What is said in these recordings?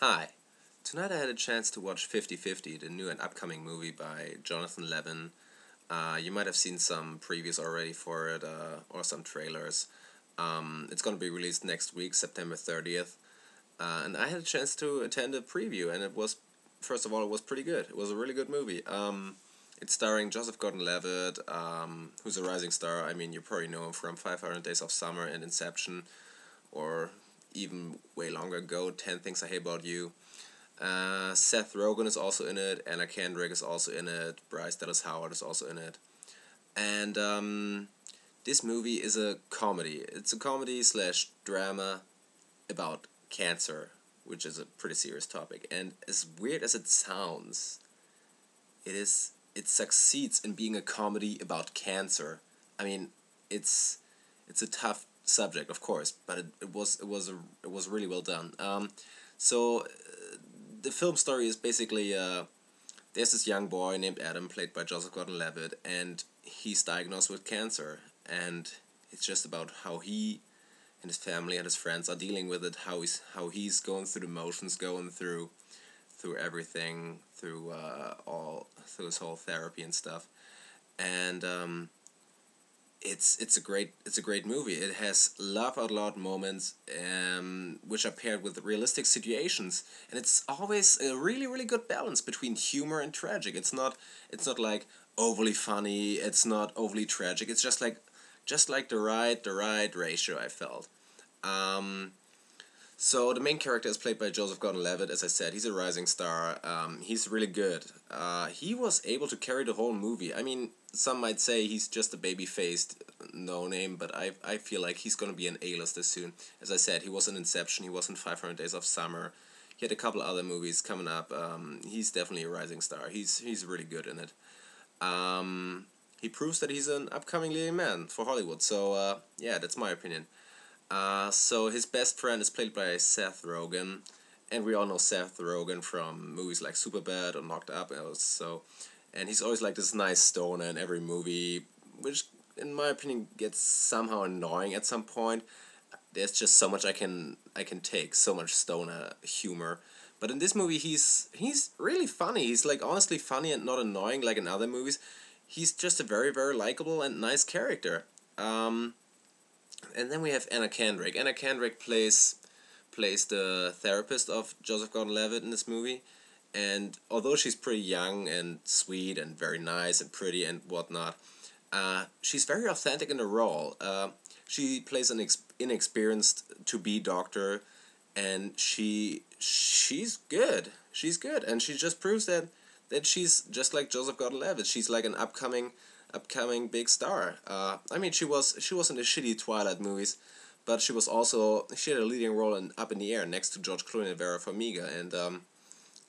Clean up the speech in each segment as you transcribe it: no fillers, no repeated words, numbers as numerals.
Hi. Tonight I had a chance to watch 50/50, the new and upcoming movie by Jonathan Levine. You might have seen some previews already for it, or some trailers. It's going to be released next week, September 30th. And I had a chance to attend a preview, and it was, first of all, it was pretty good. It was a really good movie. It's starring Joseph Gordon-Levitt, who's a rising star. I mean, you probably know him from 500 Days of Summer and Inception, or even way longer ago, 10 Things I Hate About You. Seth Rogen is also in it, Anna Kendrick is also in it, Bryce Dallas Howard is also in it. And this movie is a comedy. It's a comedy slash drama about cancer, which is a pretty serious topic. And as weird as it sounds, it succeeds in being a comedy about cancer. I mean, it's a tough subject, of course, but it was really well done. So the film story is basically there's this young boy named Adam, played by Joseph Gordon-Levitt, and he's diagnosed with cancer, and it's just about how he and his family and his friends are dealing with it, how he's going through the motions, going through everything, through his whole therapy and stuff, and it's a great movie. It has laugh out loud moments, which are paired with realistic situations, and it's always a really good balance between humor and tragic. It's not like overly funny. It's not overly tragic. It's just like the right ratio, I felt. So the main character is played by Joseph Gordon-Levitt. As I said, he's a rising star. He's really good. He was able to carry the whole movie. I mean, some might say he's just a baby-faced no-name, but I feel like he's going to be an A-lister soon. As I said, he was in Inception, he was in 500 Days of Summer. He had a couple other movies coming up. He's definitely a rising star. He's really good in it. He proves that he's an upcoming leading man for Hollywood. So, yeah, that's my opinion. So his best friend is played by Seth Rogen, and we all know Seth Rogen from movies like Superbad or Knocked Up. And he's always like this nice stoner in every movie, which, in my opinion, gets somehow annoying at some point. There's just so much I can take, so much stoner humor. But in this movie, he's really funny. He's like honestly funny and not annoying like in other movies. He's just a very likable and nice character. And then we have Anna Kendrick. Anna Kendrick plays the therapist of Joseph Gordon-Levitt in this movie. And although she's pretty young and sweet and very nice and pretty and whatnot, she's very authentic in the role. She plays an inexperienced to-be doctor, and she's good. She's good, and she just proves that she's just like Joseph Gordon-Levitt. She's like an upcoming big star. I mean, she was in the shitty Twilight movies, but she had a leading role in Up in the Air next to George Clooney and Vera Farmiga, and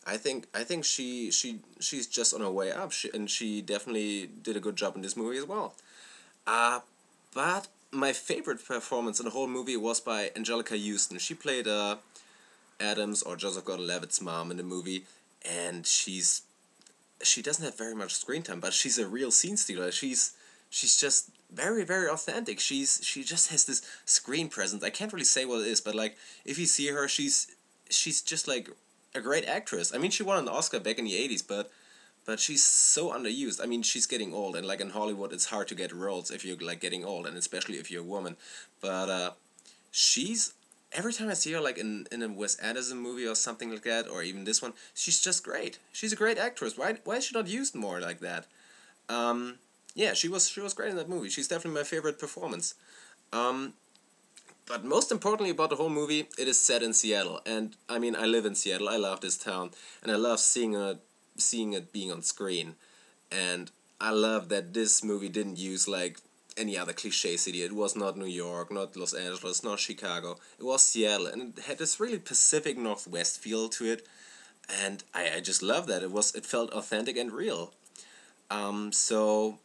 I think she's just on her way up, and she definitely did a good job in this movie as well. But my favorite performance in the whole movie was by Angelica Houston. She played Adams, or Joseph Gordon-Levitt's mom, in the movie, and she doesn't have very much screen time, but she's a real scene stealer. She's just very authentic. She just has this screen presence. I can't really say what it is, but like if you see her, she's just like a great actress. I mean, she won an Oscar back in the 80s, but she's so underused. I mean, she's getting old, and like in Hollywood, it's hard to get roles if you're like getting old, and especially if you're a woman. But she's every time I see her, like in a Wes Anderson movie or something like that, or even this one, she's just great. She's a great actress. Why is she not used more like that? Yeah, she was great in that movie. She's definitely my favorite performance. But most importantly about the whole movie, it is set in Seattle, and I mean, I live in Seattle. I love this town, and I love seeing it being on screen, and I love that this movie didn't use like any other cliche city. It was not New York, not Los Angeles, not Chicago. It was Seattle, and it had this really Pacific Northwest feel to it, and I just love that. It felt authentic and real. So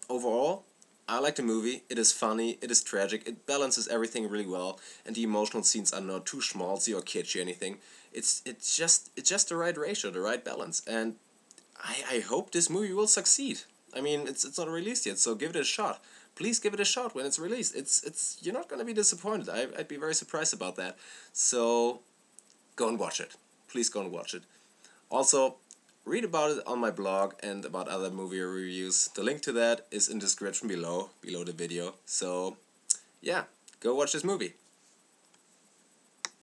overall, I like the movie. It is funny, it is tragic, it balances everything really well, and the emotional scenes are not too schmaltzy or kitschy or anything. It's just the right ratio, the right balance, and I hope this movie will succeed. I mean, it's not released yet, so give it a shot. Please give it a shot when it's released. You're not gonna be disappointed. I'd be very surprised about that. So go and watch it. Please go and watch it. Also, read about it on my blog and about other movie reviews. The link to that is in the description below the video. So, yeah, go watch this movie.